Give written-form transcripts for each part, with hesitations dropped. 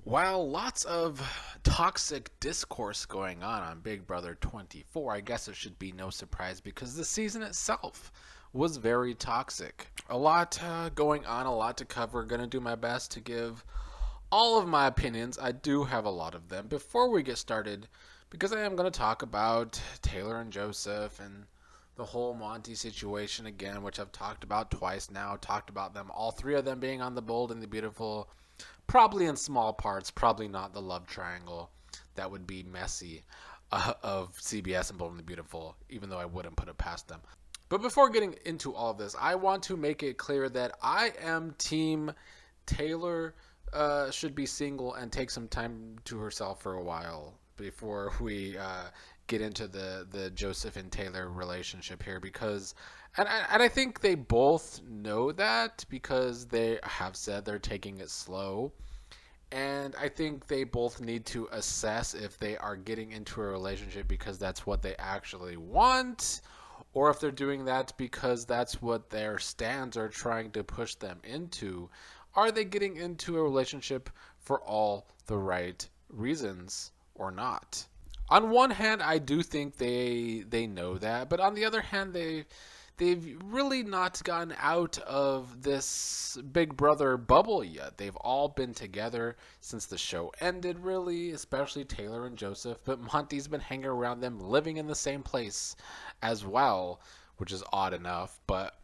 While lots of toxic discourse going on Big Brother 24, I guess it should be no surprise because the season itself was very toxic. A lot going on, a lot to cover. Gonna do my best to give all of my opinions. I do have a lot of them. Before we get started, because I am going to talk about Taylor and Joseph and the whole Monty situation again, which I've talked about twice now. Talked about them, all three of them being on the Bold and the Beautiful, probably in small parts, probably not the love triangle. That would be messy of CBS and Bold and the Beautiful, even though I wouldn't put it past them. But before getting into all of this, I want to make it clear that I am Team Taylor should be single and take some time to herself for a while before we get into the Joseph and Taylor relationship here because and I think they both know that because they have said they're taking it slow. And I think they both need to assess if they are getting into a relationship because that's what they actually want, or if they're doing that because that's what their stands are trying to push them into. Are they getting into a relationship for all the right reasons or not? On one hand, I do think they know that, but on the other hand, they've really not gotten out of this Big Brother bubble yet. They've all been together since the show ended, really, especially Taylor and Joseph. But Monty's been hanging around them, living in the same place as well, which is odd enough. But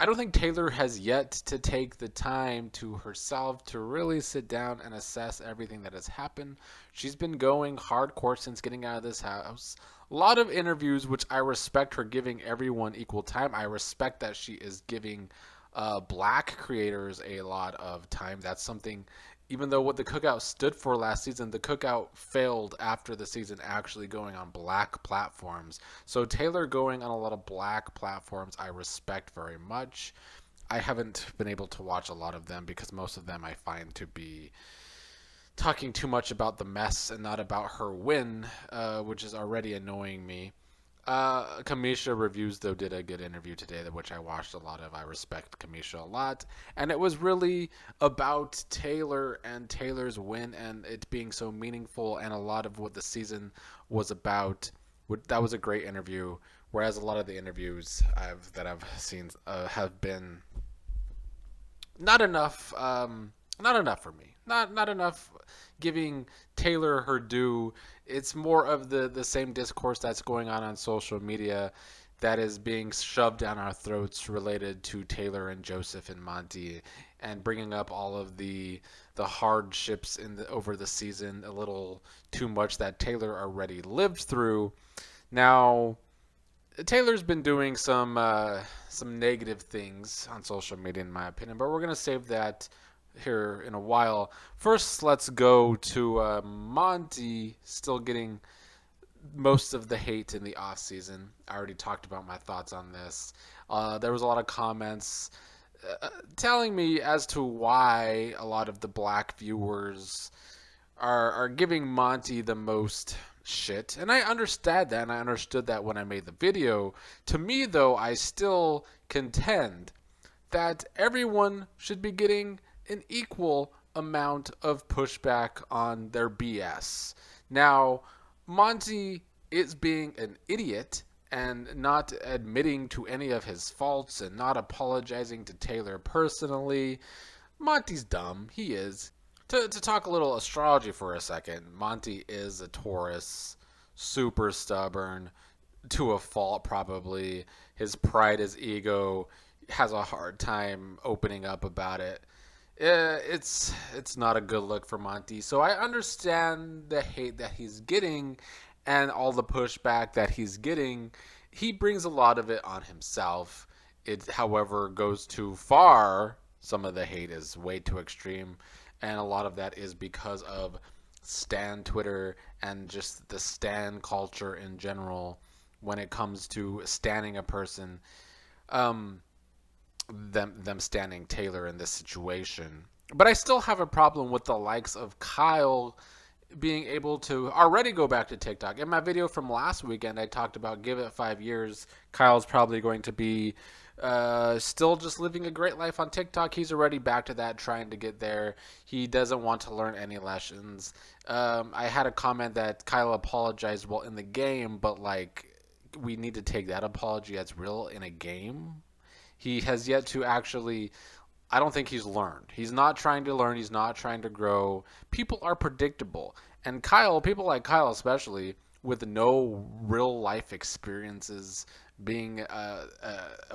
I don't think Taylor has yet to take the time to herself to really sit down and assess everything that has happened. She's been going hardcore since getting out of this house. A lot of interviews, which I respect her giving everyone equal time. I respect that she is giving black creators a lot of time. That's something, even though what the Cookout stood for last season, the Cookout failed after the season actually going on black platforms. So Taylor going on a lot of black platforms, I respect very much. I haven't been able to watch a lot of them because most of them I find to be talking too much about the mess and not about her win, which is already annoying me. Kamisha Reviews, though, did a good interview today, which I watched a lot of. I respect Kamisha a lot. And it was really about Taylor and Taylor's win and it being so meaningful and a lot of what the season was about. That was a great interview, whereas a lot of the interviews that I've seen have been not enough. Not enough for me. Not enough giving Taylor her due. It's more of the same discourse that's going on social media that is being shoved down our throats related to Taylor and Joseph and Monty and bringing up all of the hardships over the season a little too much that Taylor already lived through. Now, Taylor's been doing some negative things on social media, in my opinion, but we're gonna save that here in a while. First, let's go to Monty still getting most of the hate in the off season. I already talked about my thoughts on this. There was a lot of comments telling me as to why a lot of the black viewers are giving Monty the most shit. And I understand that, and I understood that when I made the video. To me, though, I still contend that everyone should be getting an equal amount of pushback on their BS. Now, Monty is being an idiot and not admitting to any of his faults and not apologizing to Taylor personally. Monty's dumb. He is. To talk a little astrology for a second, Monty is a Taurus, super stubborn, to a fault probably. His pride, his ego, has a hard time opening up about it. It's not a good look for Monty. So I understand the hate that he's getting and all the pushback that he's getting. He brings a lot of it on himself. It, however, goes too far. Some of the hate is way too extreme, and a lot of that is because of Stan Twitter and just the Stan culture in general when it comes to standing a person. Them standing Taylor in this situation. But I still have a problem with the likes of Kyle being able to already go back to TikTok. In my video from last weekend, I talked about give it 5 years. Kyle's probably going to be Still just living a great life on TikTok. He's already back to that, trying to get there. He doesn't want to learn any lessons. I had a comment that Kyle apologized well in the game, but like we need to take that apology as real in a game. He has yet to actually. I don't think he's learned. He's not trying to learn. He's not trying to grow. People are predictable. And Kyle, people like Kyle especially, with no real life experiences, being a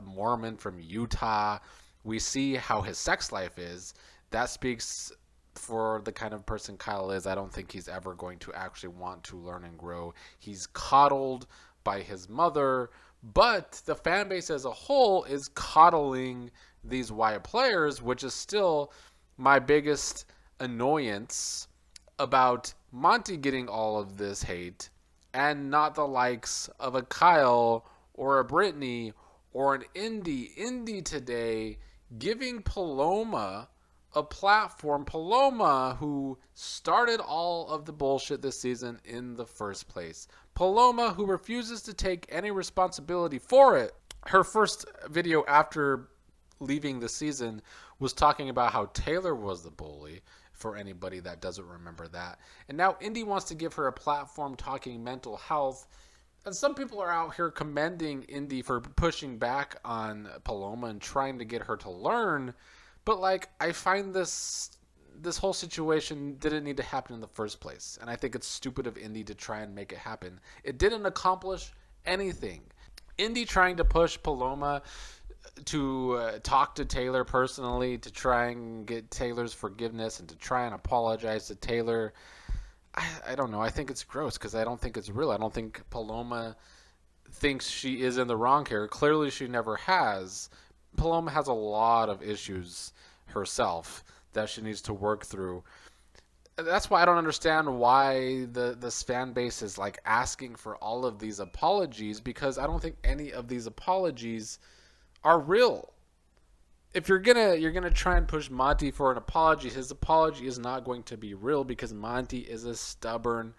Mormon from Utah, we see how his sex life is. That speaks for the kind of person Kyle is. I don't think he's ever going to actually want to learn and grow. He's coddled by his mother, but the fan base as a whole is coddling these white players, which is still my biggest annoyance about Monty getting all of this hate and not the likes of a Kyle or a Britney or an Indy. Indy today giving Paloma a platform. Paloma, who started all of the bullshit this season in the first place. Paloma, who refuses to take any responsibility for it. Her first video after leaving the season was talking about how Taylor was the bully, for anybody that doesn't remember that. And now Indy wants to give her a platform talking mental health. And some people are out here commending Indy for pushing back on Paloma and trying to get her to learn. But like, I find this whole situation didn't need to happen in the first place. And I think it's stupid of Indy to try and make it happen. It didn't accomplish anything. Indy trying to push Paloma to talk to Taylor personally, to try and get Taylor's forgiveness and to try and apologize to Taylor. I don't know. I think it's gross because I don't think it's real. I don't think Paloma thinks she is in the wrong here. Clearly she never has. Paloma has a lot of issues herself that she needs to work through. That's why I don't understand why this fan base is like asking for all of these apologies, because I don't think any of these apologies are real. If you're gonna try and push Monty for an apology, his apology is not going to be real because Monty is a stubborn,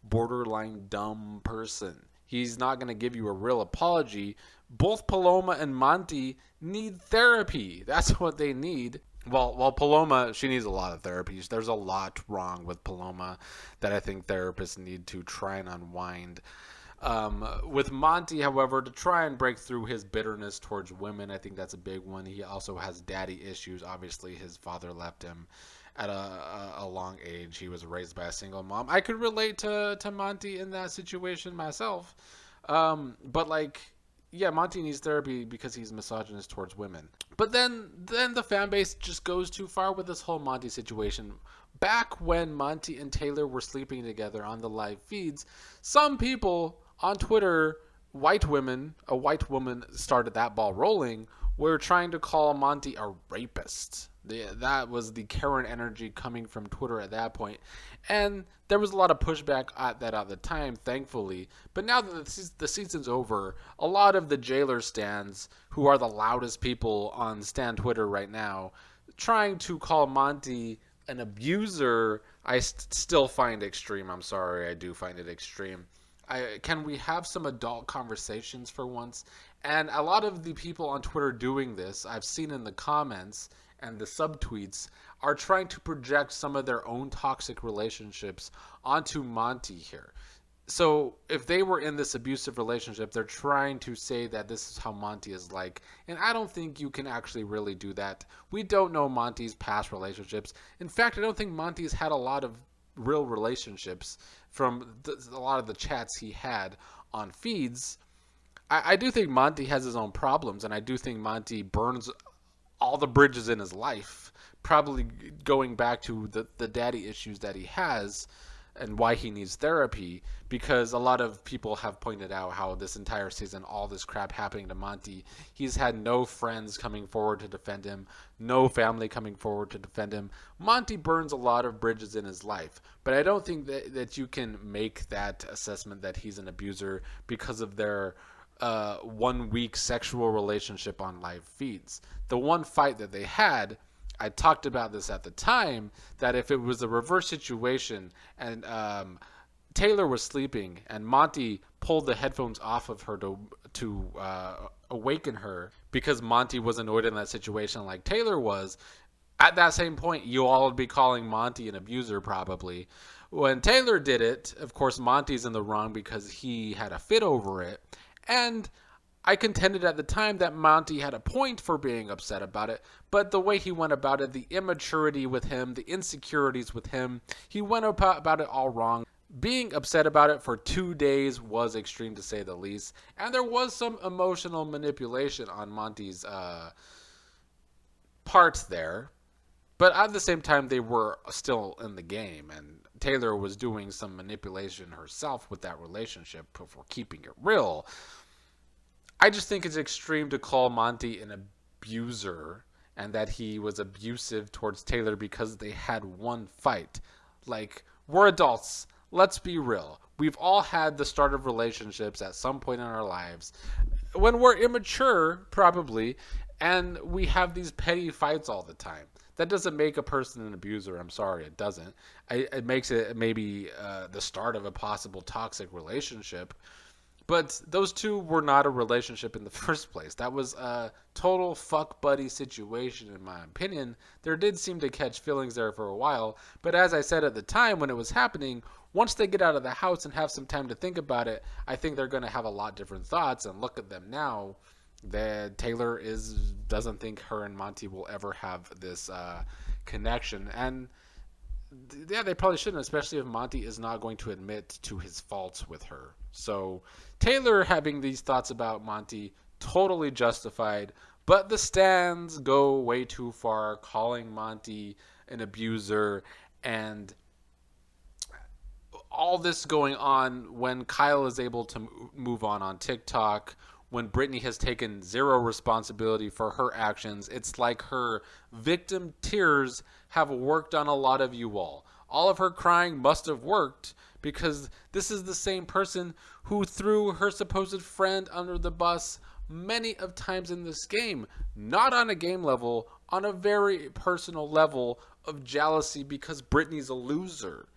borderline dumb person. He's not gonna give you a real apology. Both Paloma and Monty need therapy. That's what they need. Well, Paloma, she needs a lot of therapy. There's a lot wrong with Paloma that I think therapists need to try and unwind. With Monty, however, to try and break through his bitterness towards women, I think that's a big one. He also has daddy issues. Obviously, his father left him at a long age. He was raised by a single mom. I could relate to Monty in that situation myself. But like, yeah, Monty needs therapy because he's misogynist towards women. But then the fan base just goes too far with this whole Monty situation. Back when Monty and Taylor were sleeping together on the live feeds, some people on Twitter, a white woman started that ball rolling, were trying to call Monty a rapist. That was the Karen energy coming from Twitter at that point. And there was a lot of pushback at that at the time, thankfully. But now that the season's over, a lot of the Jailer stans, who are the loudest people on Stan Twitter right now, trying to call Monty an abuser, I still find extreme. I'm sorry, I do find it extreme. Can we have some adult conversations for once? And a lot of the people on Twitter doing this, I've seen in the comments and the subtweets, are trying to project some of their own toxic relationships onto Monty here. So if they were in this abusive relationship, they're trying to say that this is how Monty is like. And I don't think you can actually really do that. We don't know Monty's past relationships. In fact, I don't think Monty's had a lot of real relationships from a lot of the chats he had on feeds. I do think Monty has his own problems, and I do think Monty burns all the bridges in his life, probably going back to the daddy issues that he has and why he needs therapy, because a lot of people have pointed out how this entire season, all this crap happening to Monty, he's had no friends coming forward to defend him, no family coming forward to defend him. Monty burns a lot of bridges in his life, but I don't think that you can make that assessment that he's an abuser because of their 1 week sexual relationship on live feeds. The one fight that they had, I talked about this at the time, that if it was a reverse situation and Taylor was sleeping and Monty pulled the headphones off of her to awaken her because Monty was annoyed in that situation like Taylor was, at that same point, you all would be calling Monty an abuser probably. When Taylor did it, of course, Monty's in the wrong because he had a fit over it. And I contended at the time that Monty had a point for being upset about it, but the way he went about it, the immaturity with him, the insecurities with him, he went about it all wrong. Being upset about it for 2 days was extreme to say the least, and there was some emotional manipulation on Monty's part there. But at the same time, they were still in the game, and Taylor was doing some manipulation herself with that relationship for keeping it real. I just think it's extreme to call Monty an abuser and that he was abusive towards Taylor because they had one fight. Like, we're adults. Let's be real. We've all had the start of relationships at some point in our lives when we're immature, probably, and we have these petty fights all the time. That doesn't make a person an abuser. I'm sorry, it doesn't. It makes it maybe the start of a possible toxic relationship. But those two were not a relationship in the first place. That was a total fuck buddy situation, in my opinion. There did seem to catch feelings there for a while. But as I said at the time when it was happening, once they get out of the house and have some time to think about it, I think they're going to have a lot different thoughts. And look at them now. That Taylor doesn't think her and Monty will ever have this connection. And yeah, they probably shouldn't, especially if Monty is not going to admit to his faults with her. So Taylor having these thoughts about Monty, totally justified, but the stands go way too far, calling Monty an abuser, and all this going on when Kyle is able to move on TikTok, when Britney has taken zero responsibility for her actions. It's like her victim tears have worked on a lot of you all. All of her crying must have worked because this is the same person who threw her supposed friend under the bus many of times in this game. Not on a game level, on a very personal level of jealousy because Britney's a loser.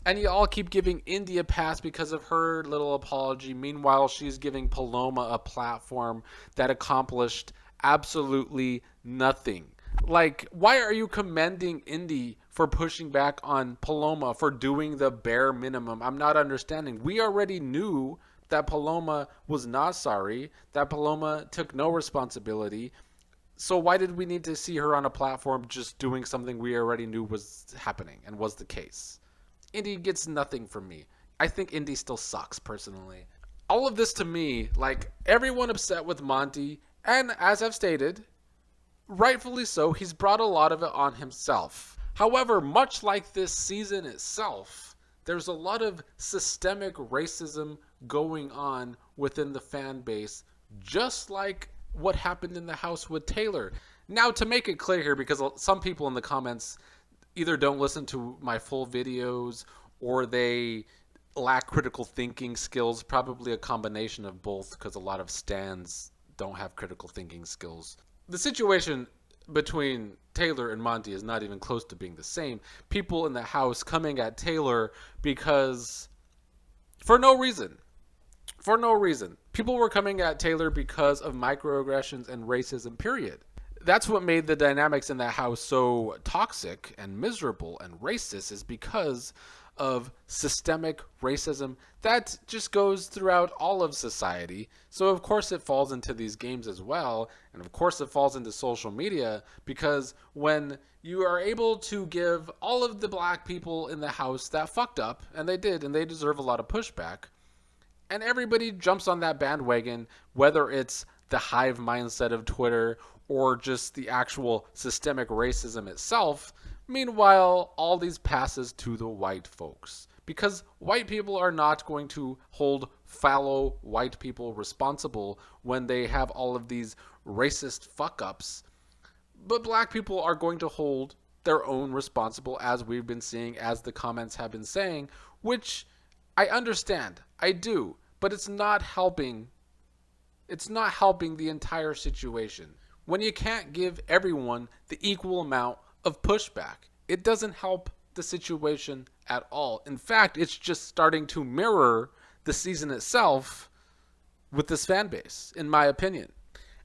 And you all keep giving Indy a pass because of her little apology. Meanwhile, she's giving Paloma a platform that accomplished absolutely nothing. Like, why are you commending Indy for pushing back on Paloma for doing the bare minimum? I'm not understanding. We already knew that Paloma was not sorry, that Paloma took no responsibility. So why did we need to see her on a platform just doing something we already knew was happening and was the case? Indy gets nothing from me. I think Indy still sucks, personally. All of this to me, like, everyone upset with Monty, and as I've stated, rightfully so, he's brought a lot of it on himself. However, much like this season itself, there's a lot of systemic racism going on within the fan base, just like what happened in the house with Taylor. Now, to make it clear here, because some people in the comments either don't listen to my full videos or they lack critical thinking skills, probably a combination of both because a lot of stans don't have critical thinking skills. The situation between Taylor and Monty is not even close to being the same. People in the house coming at Taylor because for no reason. For no reason. People were coming at Taylor because of microaggressions and racism, period. That's what made the dynamics in that house so toxic and miserable and racist, is because of systemic racism that just goes throughout all of society. So of course it falls into these games as well, and of course it falls into social media, because when you are able to give all of the black people in the house that fucked up, and they did, and they deserve a lot of pushback, and everybody jumps on that bandwagon, whether it's the hive mindset of Twitter or just the actual systemic racism itself. Meanwhile, all these passes to the white folks, because white people are not going to hold fellow white people responsible when they have all of these racist fuck-ups. But black people are going to hold their own responsible, as we've been seeing, as the comments have been saying, which I understand. I do. But it's not helping. It's not helping the entire situation. When you can't give everyone the equal amount of pushback, it doesn't help the situation at all. In fact, it's just starting to mirror the season itself with this fan base, in my opinion.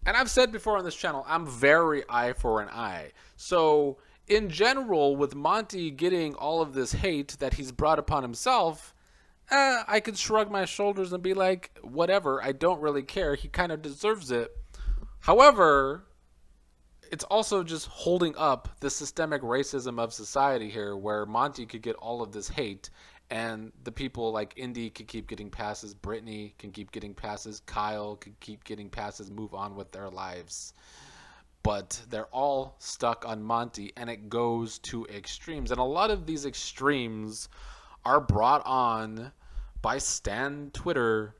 And I've said before on this channel, I'm very eye for an eye. So, in general, with Monty getting all of this hate that he's brought upon himself, I could shrug my shoulders and be like, whatever, I don't really care. He kind of deserves it. However, it's also just holding up the systemic racism of society here, where Monty could get all of this hate, and the people like Indy could keep getting passes, Britney can keep getting passes, Kyle could keep getting passes, move on with their lives. But they're all stuck on Monty, and it goes to extremes. And a lot of these extremes are brought on by Stan Twitter.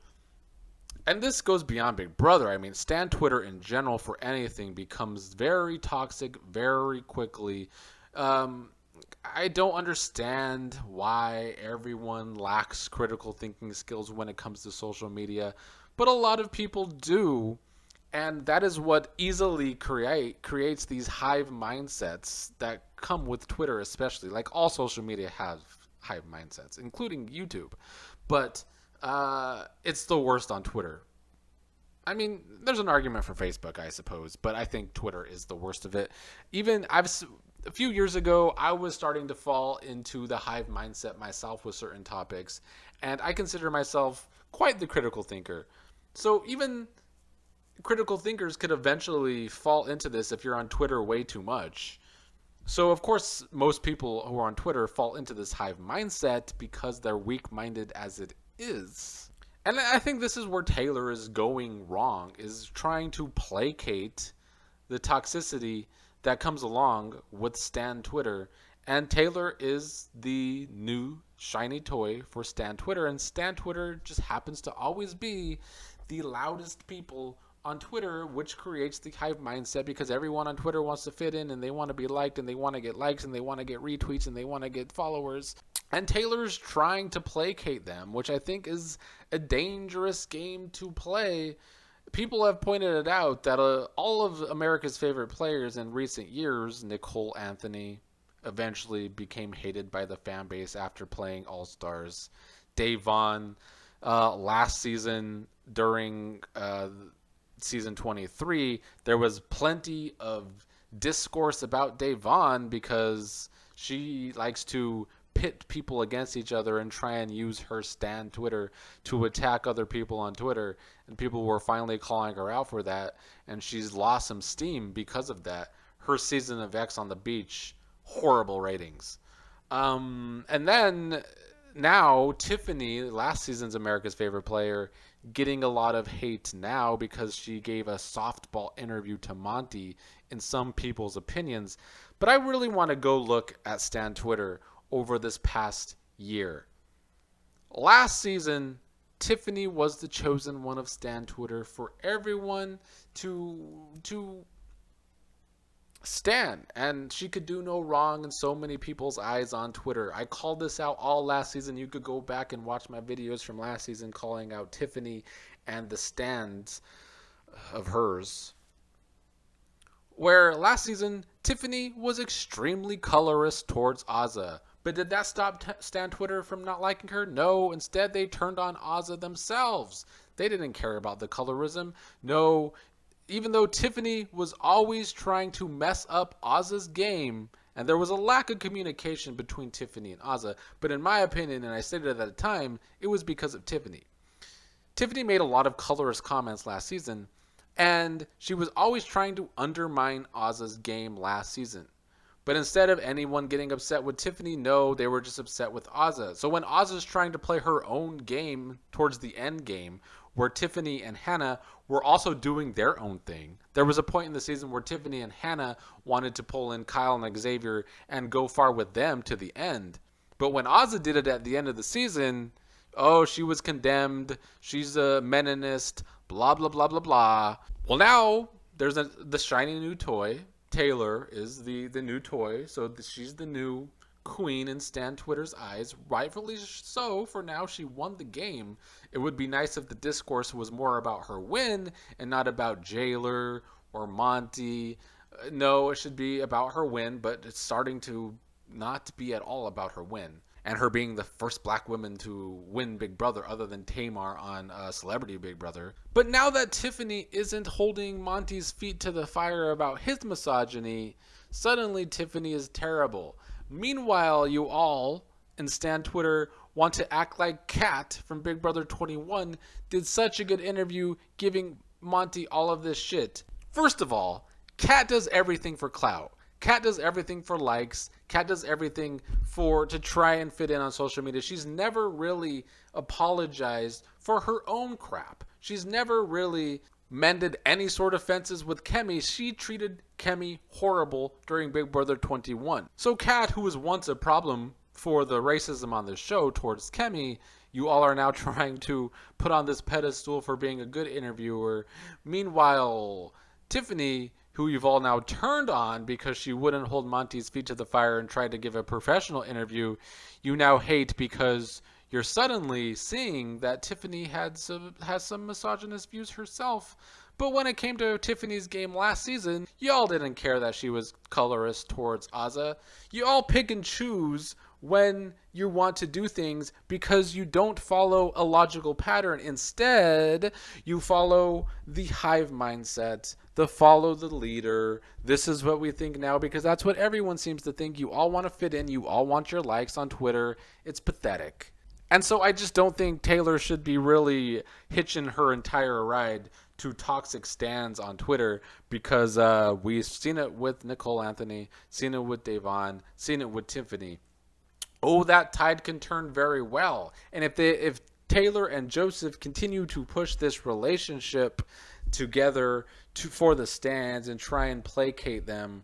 And this goes beyond Big Brother. I mean, Stan Twitter in general for anything becomes very toxic very quickly. I don't understand why everyone lacks critical thinking skills when it comes to social media, but a lot of people do. And that is what easily creates these hive mindsets that come with Twitter, especially. Like all social media have hive mindsets, including YouTube. But it's the worst on Twitter. I mean, there's an argument for Facebook, I suppose, but I think Twitter is the worst of it. A few years ago, I was starting to fall into the hive mindset myself with certain topics, and I consider myself quite the critical thinker. So even critical thinkers could eventually fall into this if you're on Twitter way too much. So, of course, most people who are on Twitter fall into this hive mindset because they're weak-minded as it is. And I think this is where Taylor is going wrong, is trying to placate the toxicity that comes along with Stan Twitter. And Taylor is the new shiny toy for Stan Twitter. And Stan Twitter just happens to always be the loudest people on Twitter, which creates the hive mindset because everyone on Twitter wants to fit in and they want to be liked and they want to get likes and they want to get retweets and they want to get followers. And Taylor's trying to placate them, which I think is a dangerous game to play. People have pointed it out that all of America's favorite players in recent years, Nicole Anthony, eventually became hated by the fan base after playing All-Stars. Dave Vaughn, last season during season 23, there was plenty of discourse about Dave Vaughn because she likes to pit people against each other and try and use her Stan Twitter to attack other people on Twitter. And people were finally calling her out for that. And she's lost some steam because of that. Her season of X on the beach, horrible ratings. And then now Tiffany, last season's America's favorite player, getting a lot of hate now because she gave a softball interview to Monty in some people's opinions. But I really want to go look at Stan Twitter over this past year. Last season, Tiffany was the chosen one of Stan Twitter for everyone to stan, and she could do no wrong in so many people's eyes on Twitter. I called this out all last season. You could go back and watch my videos from last season calling out Tiffany and the stands of hers. Where last season, Tiffany was extremely colorist towards Azah. But did that stop Stan Twitter from not liking her? No, instead they turned on Azah themselves. They didn't care about the colorism. No, even though Tiffany was always trying to mess up Azah's game, and there was a lack of communication between Tiffany and Azah, but in my opinion, and I stated it at the time, it was because of Tiffany. Tiffany made a lot of colorist comments last season, and she was always trying to undermine Azah's game last season. But instead of anyone getting upset with Tiffany, no, they were just upset with Azah. So when Azah's trying to play her own game towards the end game, where Tiffany and Hannah were also doing their own thing, there was a point in the season where Tiffany and Hannah wanted to pull in Kyle and Xavier and go far with them to the end. But when Azah did it at the end of the season, oh, she was condemned, she's a meninist, blah, blah, blah, blah, blah. Well, now there's the shiny new toy. Taylor is the new toy, so she's the new queen in Stan Twitter's eyes, rightfully so, for now she won the game. It would be nice if the discourse was more about her win and not about Jailer or Monty. No, it should be about her win, but it's starting to not be at all about her win. and her being the first black woman to win Big Brother other than Tamar on Celebrity Big Brother. But now that Tiffany isn't holding Monty's feet to the fire about his misogyny, suddenly Tiffany is terrible. Meanwhile, you all in Stan Twitter want to act like Kat from Big Brother 21 did such a good interview giving Monty all of this shit. First of all, Kat does everything for clout. Kat does everything for likes. Kat does everything to try and fit in on social media. She's never really apologized for her own crap. She's never really mended any sort of fences with Kemi. She treated Kemi horrible during Big Brother 21. So Kat, who was once a problem for the racism on the show towards Kemi, you all are now trying to put on this pedestal for being a good interviewer. Meanwhile, Tiffany, who you've all now turned on because she wouldn't hold Monty's feet to the fire and tried to give a professional interview, you now hate because you're suddenly seeing that Tiffany has some misogynist views herself. But when it came to Tiffany's game last season, y'all didn't care that she was colorist towards Azah. You all pick and choose when you want to do things because you don't follow a logical pattern. Instead, you follow the hive mindset, the follow the leader. This is what we think now because that's what everyone seems to think. You all want to fit in. You all want your likes on Twitter. It's pathetic. And so I just don't think Taylor should be really hitching her entire ride to toxic stands on Twitter because we've seen it with Nicole Anthony, seen it with Davon, seen it with Tiffany. Oh, that tide can turn very well. And if Taylor and Joseph continue to push this relationship together for the stands and try and placate them,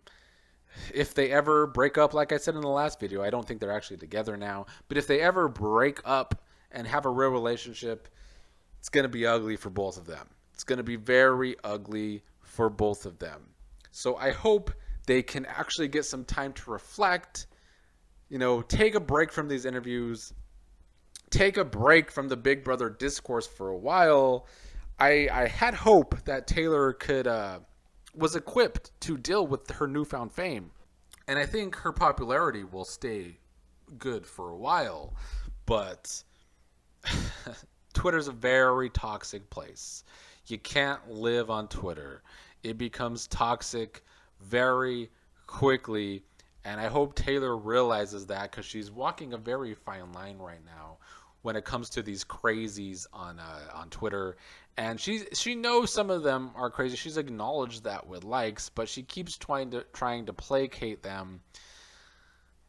if they ever break up, like I said in the last video, I don't think they're actually together now, but if they ever break up and have a real relationship, it's going to be ugly for both of them. It's going to be very ugly for both of them. So I hope they can actually get some time to reflect, take a break from these interviews, take a break from the Big Brother discourse for a while. I had hope that Taylor was equipped to deal with her newfound fame. And I think her popularity will stay good for a while. But Twitter's a very toxic place. You can't live on Twitter. It becomes toxic very quickly. And I hope Taylor realizes that because she's walking a very fine line right now when it comes to these crazies on Twitter. And she knows some of them are crazy. She's acknowledged that with likes, but she keeps trying to placate them.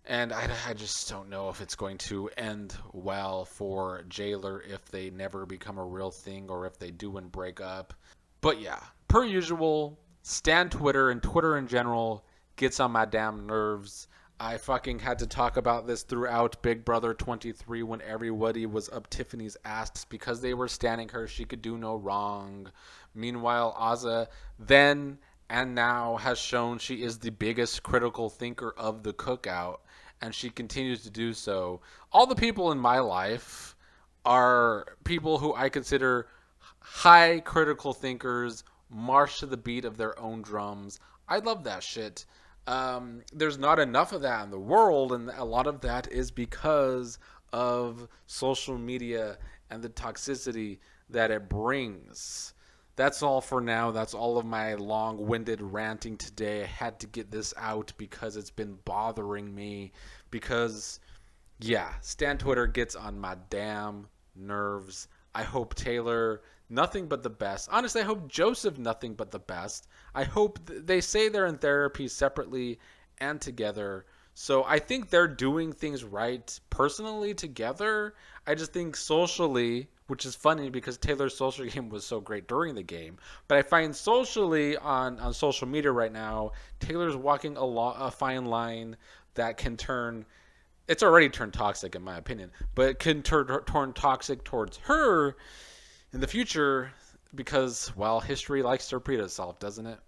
And I just don't know if it's going to end well for Jailer if they never become a real thing or if they do and break up. But yeah, per usual, Stan Twitter and Twitter in general gets on my damn nerves. I fucking had to talk about this throughout Big Brother 23 when everybody was up Tiffany's ass because they were standing her. She could do no wrong. Meanwhile, Azah then and now has shown she is the biggest critical thinker of the cookout, and she continues to do so. All the people in my life are people who I consider high critical thinkers, march to the beat of their own drums. I love that shit. There's not enough of that in the world, and a lot of that is because of social media and the toxicity that it brings. That's all for now. That's all of my long-winded ranting today. I had to get this out because it's been bothering me. Because, yeah, Stan Twitter gets on my damn nerves. I hope Taylor nothing but the best. Honestly, I hope Joseph nothing but the best. I hope they say they're in therapy separately and together. So I think they're doing things right personally together. I just think socially, which is funny because Taylor's social game was so great during the game. But I find socially on social media right now, Taylor's walking a fine line that can turn... It's already turned toxic in my opinion, but it can turn toxic towards her in the future because, well, history likes to repeat itself, doesn't it?